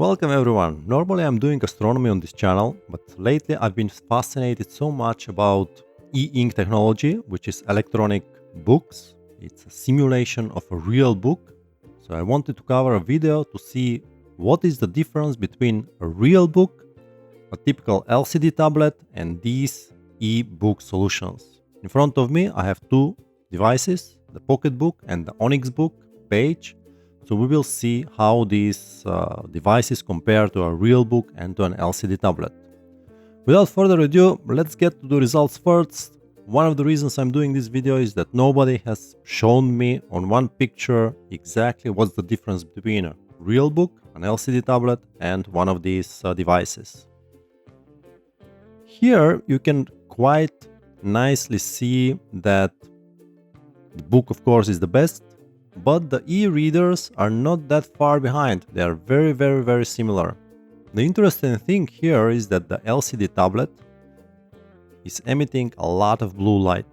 Welcome everyone. Normally I'm doing astronomy on this channel, but lately I've been fascinated so much about e-ink technology, which is electronic books. It's a simulation of a real book. So I wanted to cover a video to see what is the difference between a real book, a typical LCD tablet, and these e-book solutions. In front of me I have two devices, the PocketBook and the Onyx book page. So we will see how these devices compare to a real book and to an LCD tablet. Without further ado, let's get to the results first. One of the reasons I'm doing this video is that nobody has shown me on one picture exactly what's the difference between a real book, an LCD tablet, and one of these devices. Here you can quite nicely see that the book, of course, is the best. But the e-readers are not that far behind. They are very similar. The interesting thing here is that the LCD tablet is emitting a lot of blue light.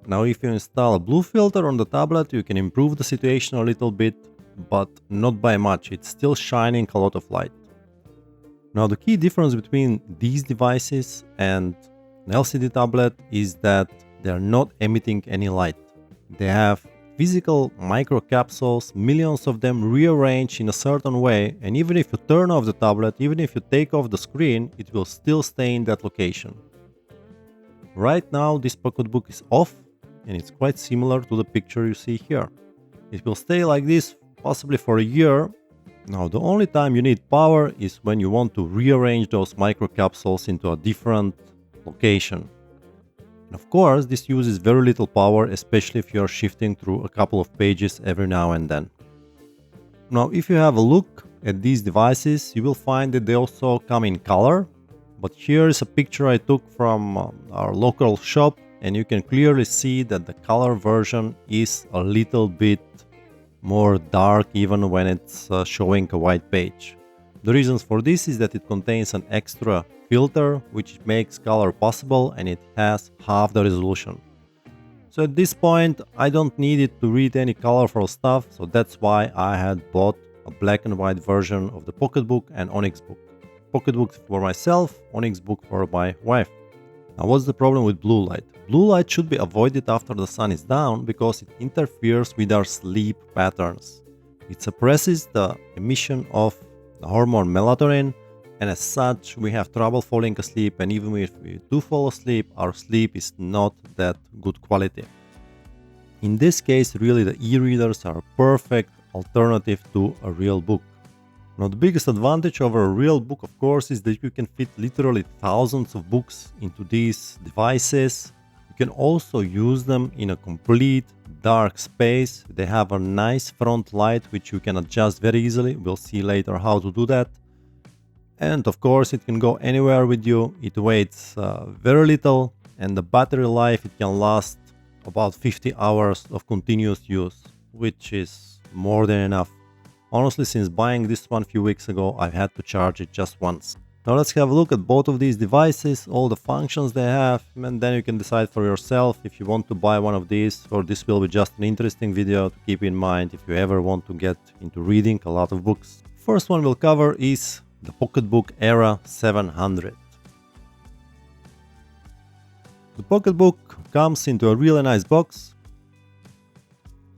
Now if you install a blue filter on the tablet, you can improve the situation a little bit, but not by much. It's still shining a lot of light. Now the key difference between these devices and an LCD tablet is that they are not emitting any light. They have physical microcapsules, millions of them rearranged in a certain way, and even if you turn off the tablet, even if you take off the screen, it will still stay in that location. Right now this PocketBook is off, and it's quite similar to the picture you see here. It will stay like this possibly for a year. Now the only time you need power is when you want to rearrange those microcapsules into a different location. Of course, this uses very little power, especially if you are shifting through a couple of pages every now and then. Now, if you have a look at these devices, you will find that they also come in color. But here is a picture I took from our local shop, and you can clearly see that the color version is a little bit more dark even when it's showing a white page. The reasons for this is that it contains an extra filter which makes color possible, and it has half the resolution. So at this point I don't need it to read any colorful stuff, so that's why I had bought a black and white version of the PocketBook and Onyx book. PocketBook for myself, Onyx book for my wife. Now what's the problem with blue light? Blue light should be avoided after the sun is down because it interferes with our sleep patterns. It suppresses the emission of the hormone melatonin, and as such we have trouble falling asleep, and even if we do fall asleep, our sleep is not that good quality. In this case, really the e-readers are a perfect alternative to a real book. Now the biggest advantage over a real book, of course, is that you can fit literally thousands of books into these devices. You can also use them in a complete dark space. They have a nice front light which you can adjust very easily. We'll see later how to do that. And of course it can go anywhere with you. It weighs very little, and the battery life, it can last about 50 hours of continuous use, which is more than enough. Honestly, since buying this one a few weeks ago, I've had to charge it just once. Now let's have a look at both of these devices, all the functions they have, and then you can decide for yourself if you want to buy one of these, or this will be just an interesting video to keep in mind if you ever want to get into reading a lot of books. First one we'll cover is the PocketBook Era 700. The PocketBook comes into a really nice box.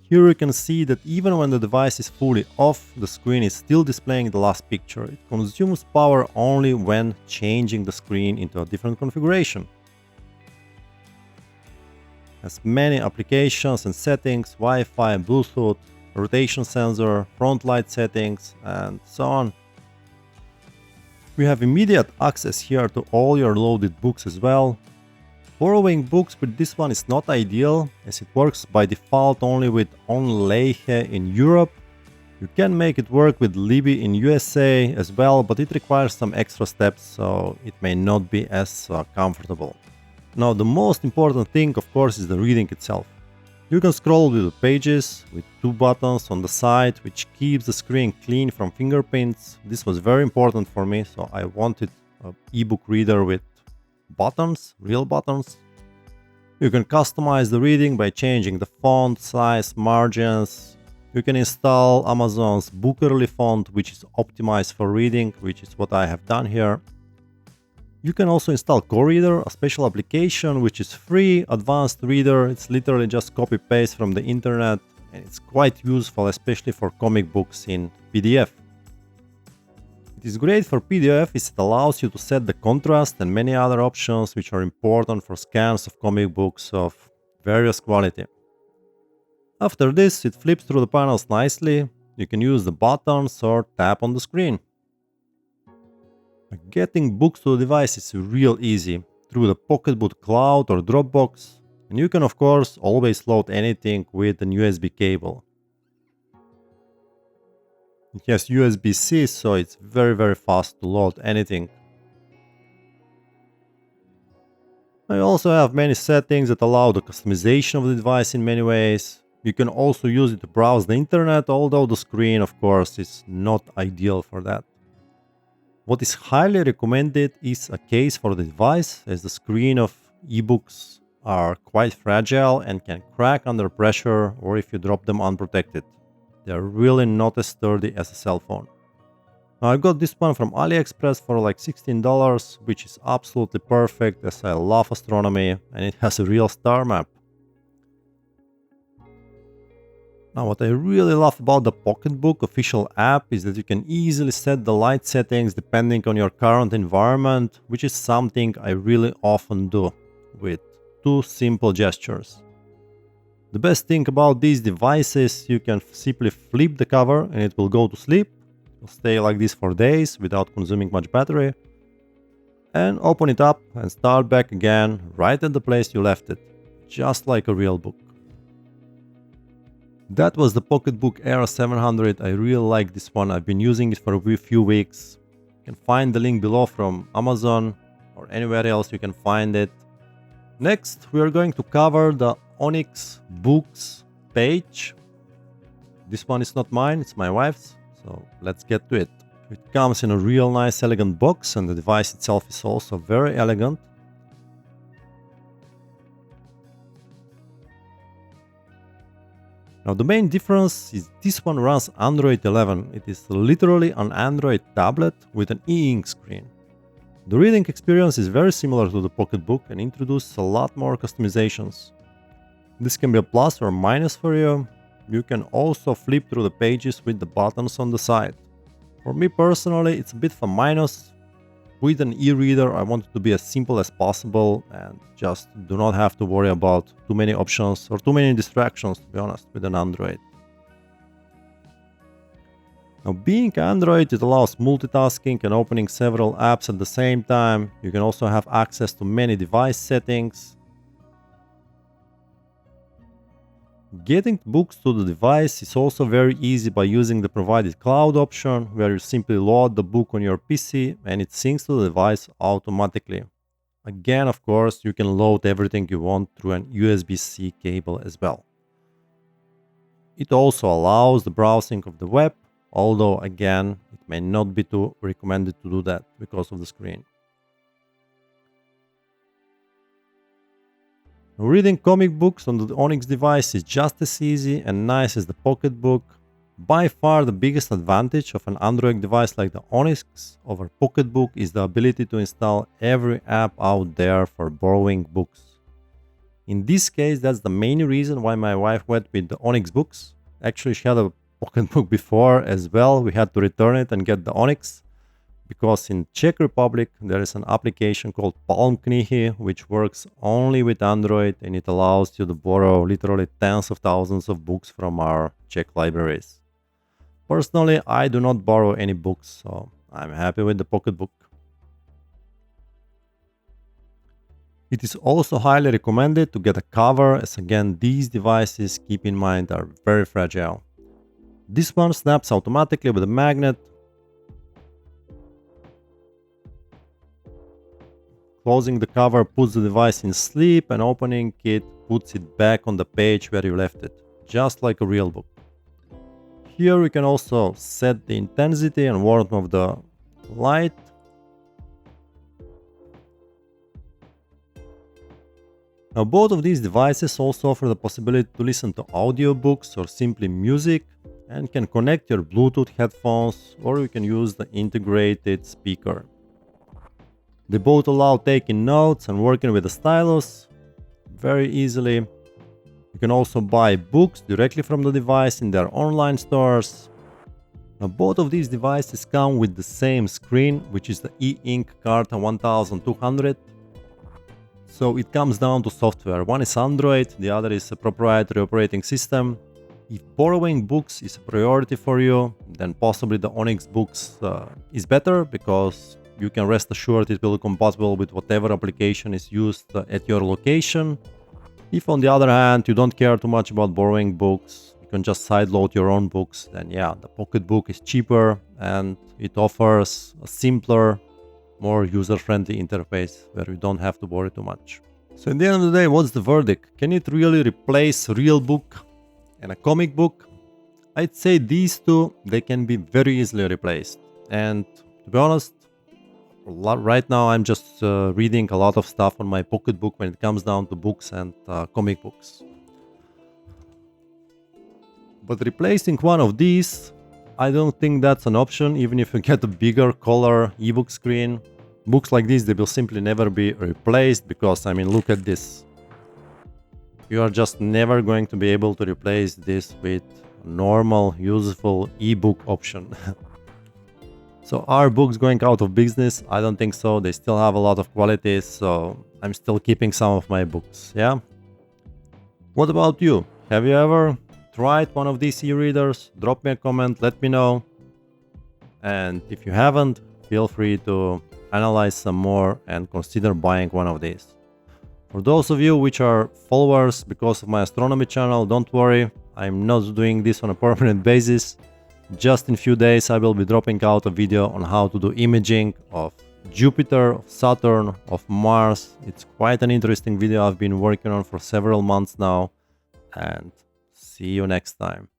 Here you can see that even when the device is fully off, the screen is still displaying the last picture. It consumes power only when changing the screen into a different configuration. It has many applications and settings, Wi-Fi, Bluetooth, rotation sensor, front light settings, and so on. We have immediate access here to all your loaded books as well. Borrowing books with this one is not ideal, as it works by default only with Onleihe in Europe. You can make it work with Libby in USA as well, but it requires some extra steps, so it may not be as comfortable. Now the most important thing, of course, is the reading itself. You can scroll with the pages with two buttons on the side, which keeps the screen clean from fingerprints. This was very important for me, so I wanted an ebook reader with buttons, real buttons. You can customize the reading by changing the font, size, margins. You can install Amazon's Bookerly font, which is optimized for reading, which is what I have done here. You can also install CoreReader, a special application which is free, advanced reader. It's literally just copy-paste from the internet, and it's quite useful, especially for comic books in PDF. It is great for PDF as it allows you to set the contrast and many other options which are important for scans of comic books of various quality. After this, it flips through the panels nicely. You can use the buttons or tap on the screen. Getting books to the device is real easy through the PocketBook Cloud or Dropbox, and you can of course always load anything with an USB cable. It has USB-C, so it's very fast to load anything. I also have many settings that allow the customization of the device in many ways. You can also use it to browse the internet, although the screen of course is not ideal for that. What is highly recommended is a case for the device, as the screen of ebooks are quite fragile and can crack under pressure or if you drop them unprotected. They are really not as sturdy as a cell phone. Now, I got this one from AliExpress for like $16, which is absolutely perfect as I love astronomy and it has a real star map. Now, what I really love about the PocketBook official app is that you can easily set the light settings depending on your current environment, which is something I really often do with two simple gestures. The best thing about these devices, you can simply flip the cover and it will go to sleep. It will stay like this for days without consuming much battery. And open it up and start back again right at the place you left it, just like a real book. That was the PocketBook Era 700. I really like this one. I've been using it for a few weeks. You can find the link below from Amazon or anywhere else you can find it. Next, we are going to cover the Onyx Boox page. This one is not mine, it's my wife's. So let's get to it. It comes in a real nice elegant box and the device itself is also very elegant. Now the main difference is this one runs Android 11. It is literally an Android tablet with an e-ink screen. The reading experience is very similar to the PocketBook and introduces a lot more customizations. This can be a plus or minus for you. You can also flip through the pages with the buttons on the side. For me personally, it's a bit of a minus. With an e-reader, I want it to be as simple as possible and just do not have to worry about too many options or too many distractions, to be honest, with an Android. Now, being Android, it allows multitasking and opening several apps at the same time. You can also have access to many device settings. Getting books to the device is also very easy by using the provided cloud option, where you simply load the book on your PC and it syncs to the device automatically. Again, of course, you can load everything you want through an USB-C cable as well. It also allows the browsing of the web, although again, it may not be too recommended to do that because of the screen. Reading comic books on the Onyx device is just as easy and nice as the PocketBook. By far the biggest advantage of an Android device like the Onyx over PocketBook is the ability to install every app out there for borrowing books. In this case, that's the main reason why my wife went with the Onyx Boox. Actually, she had a PocketBook before as well. We had to return it and get the Onyx, because in Czech Republic there is an application called Palmknihy which works only with Android and it allows you to borrow literally tens of thousands of books from our Czech libraries. Personally, I do not borrow any books, so I'm happy with the PocketBook. It is also highly recommended to get a cover, as again these devices, keep in mind, are very fragile. This one snaps automatically with a magnet. Closing the cover puts the device in sleep and opening it puts it back on the page where you left it, just like a real book. Here we can also set the intensity and warmth of the light. Now both of these devices also offer the possibility to listen to audiobooks or simply music, and can connect your Bluetooth headphones, or you can use the integrated speaker. They both allow taking notes and working with the stylus very easily. You can also buy books directly from the device in their online stores. Now both of these devices come with the same screen, which is the E-Ink Carta 1200. So it comes down to software. One is Android, the other is a proprietary operating system. If borrowing books is a priority for you, then possibly the Onyx Boox is better, because you can rest assured it will be compatible with whatever application is used at your location. If on the other hand you don't care too much about borrowing books, you can just sideload your own books, then yeah, the PocketBook is cheaper and it offers a simpler, more user-friendly interface where you don't have to worry too much. So at the end of the day, what's the verdict? Can it really replace a real book and a comic book? I'd say these two, they can be very easily replaced. And to be honest, right now I'm just reading a lot of stuff on my PocketBook when it comes down to books and comic books. But replacing one of these, I don't think that's an option, even if you get a bigger color ebook screen. Books like this, they will simply never be replaced, because I mean, look at this. You are just never going to be able to replace this with a normal, useful ebook option. So are books going out of business? I don't think so. They still have a lot of quality, so I'm still keeping some of my books, yeah? What about you? Have you ever tried one of these e-readers? Drop me a comment, let me know. And if you haven't, feel free to analyze some more and consider buying one of these. For those of you which are followers because of my astronomy channel, don't worry, I'm not doing this on a permanent basis. Just in a few days I will be dropping out a video on how to do imaging of Jupiter, of Saturn, of Mars. It's quite an interesting video I've been working on for several months now, and see you next time.